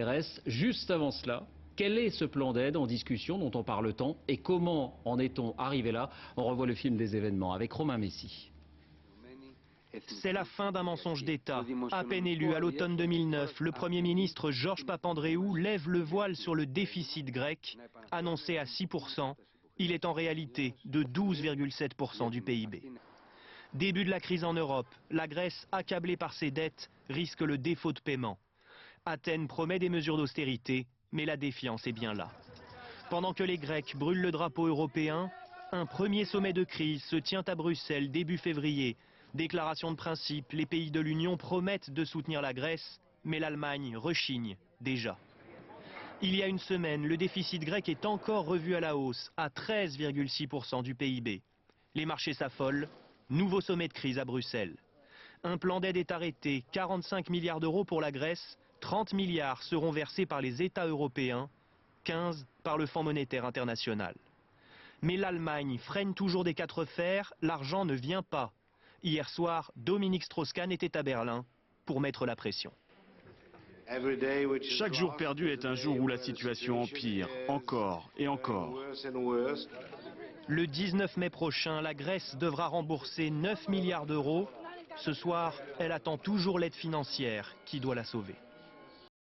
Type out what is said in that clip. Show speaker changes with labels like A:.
A: RS. Juste avant cela, quel est ce plan d'aide en discussion dont on parle tant et comment en est-on arrivé là? On revoit le film des événements avec Romain Messi.
B: C'est la fin d'un mensonge d'État. À peine élu à l'automne 2009, le Premier ministre Georges Papandréou lève le voile sur le déficit grec, annoncé à 6%. Il est en réalité de 12,7% du PIB. Début de la crise en Europe, la Grèce, accablée par ses dettes, risque le défaut de paiement. Athènes promet des mesures d'austérité, mais la défiance est bien là. Pendant que les Grecs brûlent le drapeau européen, un premier sommet de crise se tient à Bruxelles début février. Déclaration de principe, les pays de l'Union promettent de soutenir la Grèce, mais l'Allemagne rechigne déjà. Il y a une semaine, le déficit grec est encore revu à la hausse, à 13,6% du PIB. Les marchés s'affolent, nouveau sommet de crise à Bruxelles. Un plan d'aide est arrêté, 45 milliards d'euros pour la Grèce, 30 milliards seront versés par les États européens, 15 par le Fonds monétaire international. Mais l'Allemagne freine toujours des quatre fers, l'argent ne vient pas. Hier soir, Dominique Strauss-Kahn était à Berlin pour mettre la pression.
C: Chaque jour perdu est un jour où la situation empire, encore et encore.
B: Le 19 mai prochain, la Grèce devra rembourser 9 milliards d'euros. Ce soir, elle attend toujours l'aide financière qui doit la sauver.